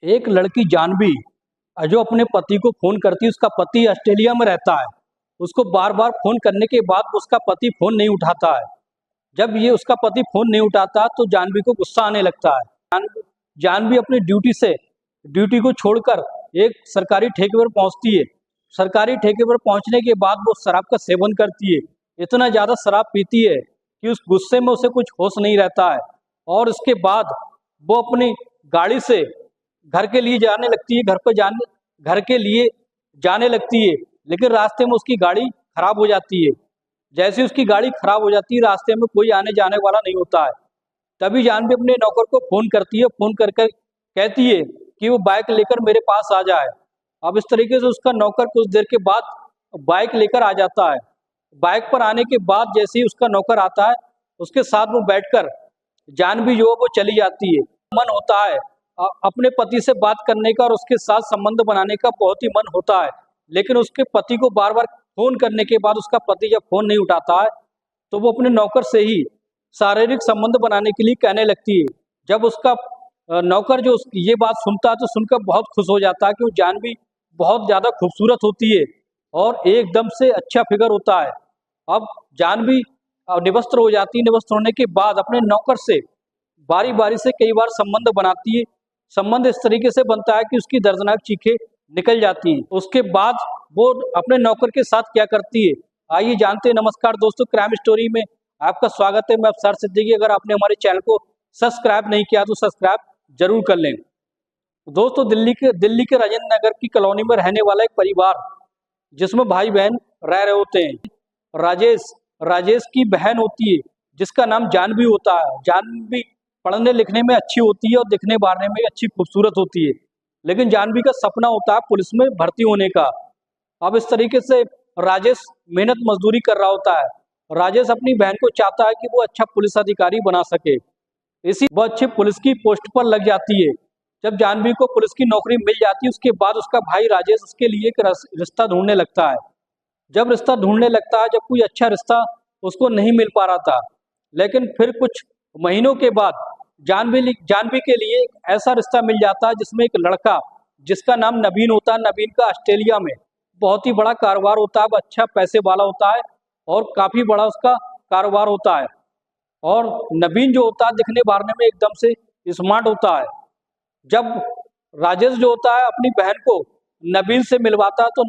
एक लड़की जानवी जो अपने पति को फोन करती है, उसका पति ऑस्ट्रेलिया में रहता है। उसको बार बार फोन करने के बाद उसका पति फोन नहीं उठाता है। जब ये उसका पति फोन नहीं उठाता तो जानवी को गुस्सा आने लगता है। जानवी अपनी ड्यूटी को छोड़कर एक सरकारी ठेके पर पहुंचती है। सरकारी ठेके पर पहुंचने के बाद वो शराब का सेवन करती है। इतना ज़्यादा शराब पीती है कि उस गुस्से में उसे कुछ होश नहीं रहता है। और उसके बाद वो अपनी गाड़ी से घर के लिए जाने लगती है, घर के लिए जाने लगती है। लेकिन रास्ते में उसकी गाड़ी खराब हो जाती है। जैसे उसकी गाड़ी खराब हो जाती है, रास्ते में कोई आने जाने वाला नहीं होता है। तभी जानवी अपने नौकर को फोन करती है। फोन कर कर कहती है कि वो बाइक लेकर मेरे पास आ जाए। अब इस तरीके से उसका नौकर कुछ देर के बाद बाइक लेकर आ जाता है। बाइक पर आने के बाद जैसे ही उसका नौकर आता है, उसके साथ वो बैठकर जानवी जो है वो चली जाती है। मन होता है अपने पति से बात करने का और उसके साथ संबंध बनाने का बहुत ही मन होता है। लेकिन उसके पति को बार बार फोन करने के बाद उसका पति जब फोन नहीं उठाता है तो वो अपने नौकर से ही शारीरिक संबंध बनाने के लिए कहने लगती है। जब उसका नौकर जो ये बात सुनता है तो सुनकर बहुत खुश हो जाता है कि वो जानवी बहुत ज़्यादा खूबसूरत होती है और एकदम से अच्छा फिगर होता है। अब जानवी निवस्त्र हो जाती है। निवस्त्र होने के बाद अपने नौकर से बारी बारी से कई बार संबंध बनाती है। संबंध इस तरीके से बनता है कि उसकी दर्दनाक चीखें निकल जाती हैं। उसके बाद वो अपने नौकर के साथ क्या करती है, आइए जानते हैं। नमस्कार दोस्तों, क्राइम स्टोरी में आपका स्वागत है। मैं अफसर सिद्दीकी। अगर आपने हमारे चैनल को सब्सक्राइब नहीं किया तो सब्सक्राइब जरूर कर लें। दोस्तों, दिल्ली के राजेंद्र नगर की कॉलोनी में रहने वाला एक परिवार जिसमें भाई बहन रह रहे होते हैं। राजेश की बहन होती है जिसका नाम जानवी होता है। जानवी पढ़ने लिखने में अच्छी होती है और दिखने बारने में अच्छी खूबसूरत होती है। लेकिन जानवी का सपना होता है पुलिस में भर्ती होने का। अब इस तरीके से राजेश मेहनत मजदूरी कर रहा होता है। राजेश अपनी बहन को चाहता है कि वो अच्छा पुलिस अधिकारी बना सके। वो अच्छी पुलिस की पोस्ट पर लग जाती है। जब जानवी को पुलिस की नौकरी मिल जाती है उसके बाद उसका भाई राजेश उसके लिए एक रिश्ता ढूंढने लगता है। जब रिश्ता ढूंढने लगता है, जब कोई अच्छा रिश्ता उसको नहीं मिल पा रहा था, लेकिन फिर कुछ महीनों के बाद जानवी के लिए एक ऐसा रिश्ता मिल जाता है जिसमें एक लड़का जिसका नाम नवीन होता है। नवीन का ऑस्ट्रेलिया में बहुत ही बड़ा कारोबार होता है। अच्छा पैसे वाला होता है और काफी बड़ा उसका कारोबार होता है। और नवीन जो होता है दिखने बारने में एकदम से स्मार्ट होता है। जब राजेश जो होता है अपनी बहन को नवीन से मिलवाता है तो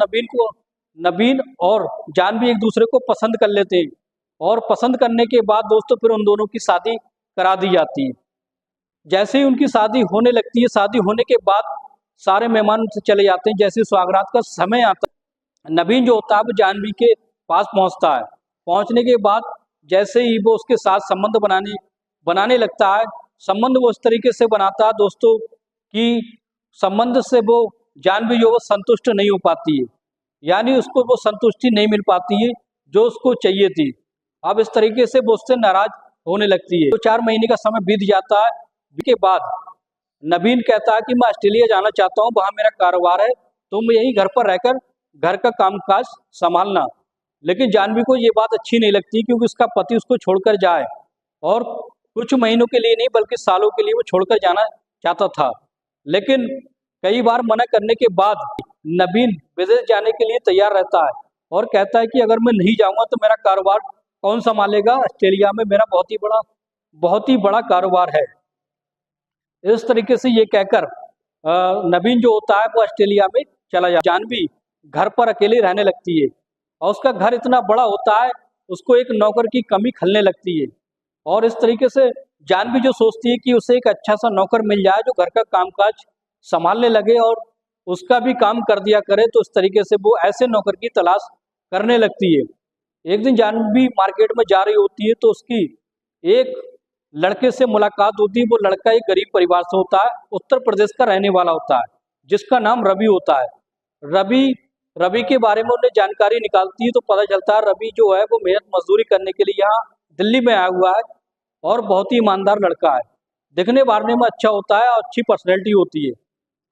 नवीन और जानवी एक दूसरे को पसंद कर लेते हैं। और पसंद करने के बाद दोस्तों फिर उन दोनों की शादी करा दी जाती है। जैसे ही उनकी शादी होने लगती है, शादी होने के बाद सारे मेहमान उनसे चले जाते हैं। जैसे सौगात का समय आता है, नवीन जो होता है वो जानवी के पास पहुंचता है। पहुंचने के बाद जैसे ही वो उसके साथ संबंध बनाने लगता है, संबंध वो इस तरीके से बनाता है दोस्तों कि संबंध से वो जानवी जो वो संतुष्ट नहीं हो पाती है। यानी उसको वो संतुष्टि नहीं मिल पाती है जो उसको चाहिए थी। अब इस तरीके से वो उससे नाराज होने लगती है। तो 4 महीने का समय बीत जाता है। के बाद नवीन कहता है कि मैं ऑस्ट्रेलिया जाना चाहता हूँ, वहां मेरा कारोबार है, तो मैं यही घर पर रहकर घर का कामकाज संभालना। लेकिन जानवी को ये बात अच्छी नहीं लगती क्योंकि उसका पति उसको छोड़कर जाए और कुछ महीनों के लिए नहीं बल्कि सालों के लिए वो छोड़कर जाना चाहता था। लेकिन कई बार मना करने के बाद नवीन विदेश जाने के लिए तैयार रहता है और कहता है कि अगर मैं नहीं जाऊंगा तो मेरा कारोबार कौन संभालेगा, ऑस्ट्रेलिया में मेरा बहुत ही बड़ा कारोबार है। इस तरीके से ये कहकर नवीन जो होता है वो ऑस्ट्रेलिया में चला जाता है। जानवी घर पर अकेले रहने लगती है और उसका घर इतना बड़ा होता है उसको एक नौकर की कमी खलने लगती है। और इस तरीके से जानवी जो सोचती है कि उसे एक अच्छा सा नौकर मिल जाए जो घर का कामकाज संभालने लगे और उसका भी काम कर दिया करे, तो इस तरीके से वो ऐसे नौकर की तलाश करने लगती है। एक दिन जानवी मार्केट में जा रही होती है तो उसकी एक लड़के से मुलाकात होती है। वो लड़का एक गरीब परिवार से होता है, उत्तर प्रदेश का रहने वाला होता है, जिसका नाम रवि होता है। रवि के बारे में उन्हें जानकारी निकालती है तो पता चलता है रवि जो है वो मेहनत मजदूरी करने के लिए यहाँ दिल्ली में आया हुआ है और बहुत ही ईमानदार लड़का है। दिखने बारने में अच्छा होता है और अच्छी पर्सनैलिटी होती है।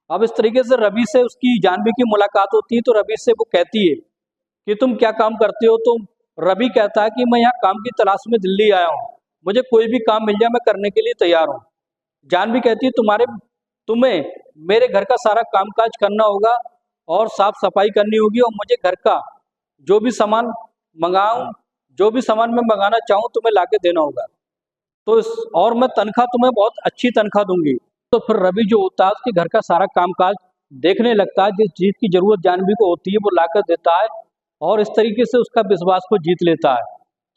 अब इस तरीके से रवि से उसकी जानवी की मुलाकात होती है तो रवि से वो कहती है कि तुम क्या काम करते हो। तो रवि कहता है कि मैं यहाँ काम की तलाश में दिल्ली आया हूँ, मुझे कोई भी काम मिल जाए मैं करने के लिए तैयार हूँ। जानवी कहती है तुम्हें मेरे घर का सारा कामकाज करना होगा और साफ सफाई करनी होगी, और मुझे घर का जो भी सामान मंगाऊं, जो भी सामान मैं मंगाना चाहूँ तुम्हें लाके देना होगा। तो और मैं तनख्वाह तुम्हें बहुत अच्छी तनख्वाह दूंगी। तो फिर रवि जो होता है उसके घर का सारा कामकाज देखने लगता है, जिस चीज़ की जरूरत जानवी को होती है वो लाकर देता है, और इस तरीके से उसका विश्वास को जीत लेता है।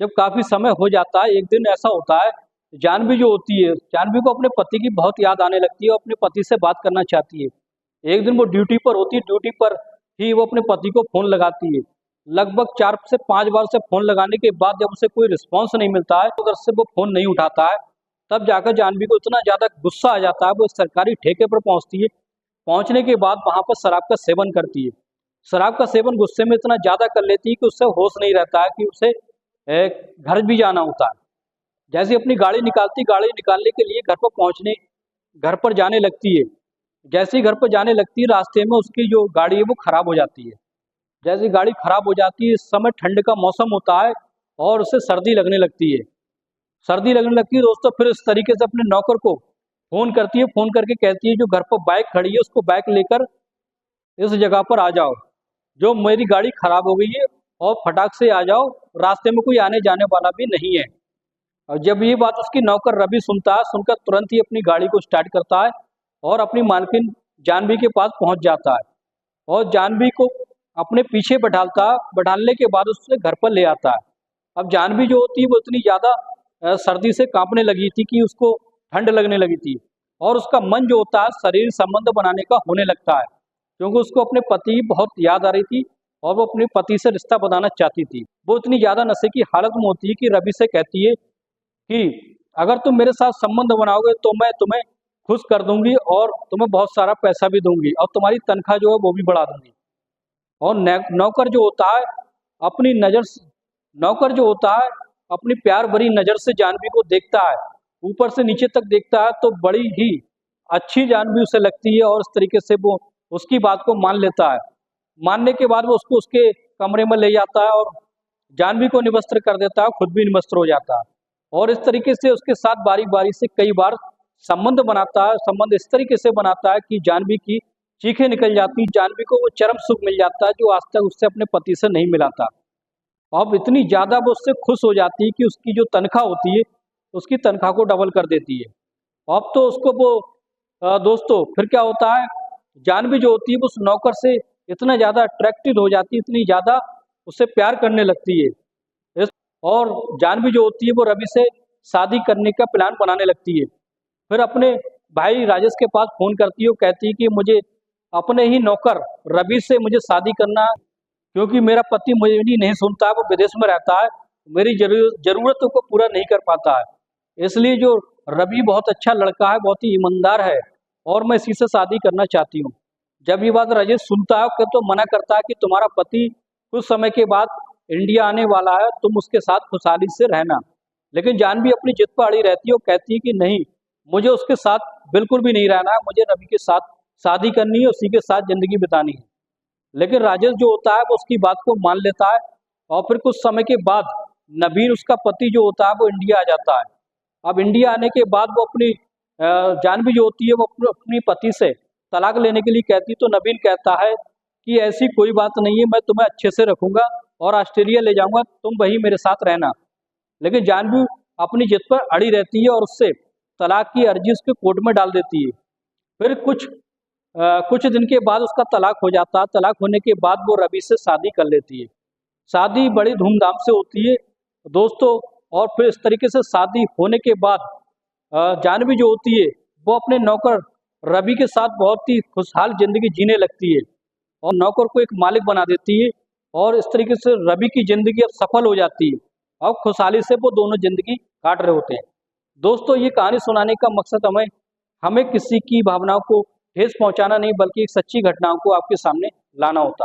जब काफी समय हो जाता है, एक दिन ऐसा होता है, जानवी जो होती है, जानवी को अपने पति की बहुत याद आने लगती है और अपने पति से बात करना चाहती है। एक दिन वो ड्यूटी पर होती है, ड्यूटी पर ही वो अपने पति को फोन लगाती है। लगभग 4 से 5 बार से फोन लगाने के बाद जब उसे कोई रिस्पॉन्स नहीं मिलता है, तो उधर से वो फोन नहीं उठाता है, तब जाकर जानवी को इतना ज्यादा गुस्सा आ जाता है, वो सरकारी ठेके पर पहुंचती है। पहुंचने के बाद वहां पर शराब का सेवन करती है। शराब का सेवन गुस्से में इतना ज्यादा कर लेती है कि उससे होश नहीं रहता है कि उसे घर भी जाना होता है। जैसे अपनी गाड़ी निकालती, गाड़ी निकालने के लिए घर पर जाने लगती है। जैसे ही घर पर जाने लगती है, रास्ते में उसकी जो गाड़ी है वो खराब हो जाती है। जैसे गाड़ी खराब हो जाती है, इस समय ठंड का मौसम होता है और उसे सर्दी लगने लगती है। सर्दी लगने लगती है दोस्तों, फिर इस तरीके से अपने नौकर को फोन करती है, फोन करके कहती है जो घर पर बाइक खड़ी है उसको बाइक लेकर इस जगह पर आ जाओ, जो मेरी गाड़ी खराब हो गई है, और फटाक से आ जाओ, रास्ते में कोई आने जाने वाला भी नहीं है। और जब ये बात उसकी नौकर रवि सुनता है, सुनकर तुरंत ही अपनी गाड़ी को स्टार्ट करता है और अपनी मालकिन जानवी के पास पहुंच जाता है, और जानवी को अपने पीछे बैठालने के बाद उससे घर पर ले आता है। अब जानवी जो होती है वो इतनी ज़्यादा सर्दी से कांपने लगी थी कि उसको ठंड लगने लगी थी, और उसका मन जो होता है शरीर संबंध बनाने का होने लगता है, क्योंकि उसको अपने पति की बहुत याद आ रही थी और वो अपने पति से रिश्ता बनाना चाहती थी। वो इतनी ज़्यादा नशे की हालत में होती है कि रवि से कहती है कि अगर तुम मेरे साथ संबंध बनाओगे तो मैं तुम्हें खुश कर दूंगी और तुम्हें बहुत सारा पैसा भी दूंगी, और तुम्हारी तनख्वाह जो है वो भी बढ़ा दूंगी। और नौकर जो होता है अपनी नौकर जो होता है अपनी प्यार भरी नज़र से जानवी को देखता है, ऊपर से नीचे तक देखता है, तो बड़ी ही अच्छी जानवी उसे लगती है, और इस तरीके से वो उसकी बात को मान लेता है। मानने के बाद वो उसको उसके कमरे में ले जाता है और जानवी को निवस्त्र कर देता है, खुद भी निवस्त्र हो जाता है, और इस तरीके से उसके साथ बारी बारी से कई बार संबंध बनाता है। संबंध इस तरीके से बनाता है कि जानवी की चीखें निकल जाती, जानवी को वो चरम सुख मिल जाता है जो आज तक उससे अपने पति से नहीं मिला था। अब इतनी ज़्यादा वो उससे खुश हो जाती है कि उसकी जो तनख्वाह होती है उसकी तनख्वाह को डबल कर देती है। अब तो उसको वो दोस्तों फिर क्या होता है, जानवी जो होती है वो उस नौकर से इतना ज़्यादा अट्रैक्टेड हो जाती है, इतनी ज़्यादा उससे प्यार करने लगती है, और जानवी जो होती है वो रवि से शादी करने का प्लान बनाने लगती है। फिर अपने भाई राजेश के पास फ़ोन करती है, वो कहती है कि मुझे अपने ही नौकर रवि से मुझे शादी करना है, क्योंकि मेरा पति मुझे नहीं सुनता है, वो विदेश में रहता है, मेरी ज़रूरतों को पूरा नहीं कर पाता है। इसलिए जो रवि बहुत अच्छा लड़का है, बहुत ही ईमानदार है, और मैं इसी से शादी करना चाहती हूँ। जब ये बात राजेश सुनता है तो मना करता है कि तुम्हारा पति कुछ समय के बाद इंडिया आने वाला है, तुम उसके साथ खुशहाली से रहना। लेकिन जानवी अपनी जिद पर अड़ी रहती है, वो कहती है कि नहीं, मुझे उसके साथ बिल्कुल भी नहीं रहना है, मुझे रवि के साथ शादी करनी है, उसी के साथ ज़िंदगी बितानी है। लेकिन राजेश जो होता है वो उसकी बात को मान लेता है, और फिर कुछ समय के बाद नबीन उसका पति जो होता है वो इंडिया आ जाता है। अब इंडिया आने के बाद वो अपनी जानवी जो होती है वो अपनी पति से तलाक लेने के लिए कहती, तो नबीन कहता है कि ऐसी कोई बात नहीं है, मैं तुम्हें अच्छे से रखूंगा और ऑस्ट्रेलिया ले जाऊंगा, तुम वहीं मेरे साथ रहना। लेकिन जानवी अपनी जिद पर अड़ी रहती है और उससे तलाक की अर्जी उसके कोर्ट में डाल देती है। फिर कुछ दिन के बाद उसका तलाक हो जाता है। तलाक होने के बाद वो रवि से शादी कर लेती है। शादी बड़ी धूमधाम से होती है दोस्तों, और फिर इस तरीके से शादी होने के बाद जानवी जो होती है वो अपने नौकर रवि के साथ बहुत ही खुशहाल जिंदगी जीने लगती है, और नौकर को एक मालिक बना देती है, और इस तरीके से रवि की जिंदगी अब सफल हो जाती है, और खुशहाली से वो दोनों जिंदगी काट रहे होते हैं। दोस्तों ये कहानी सुनाने का मकसद हमें किसी की भावनाओं को ठेस पहुंचाना नहीं, बल्कि एक सच्ची घटनाओं को आपके सामने लाना होता है।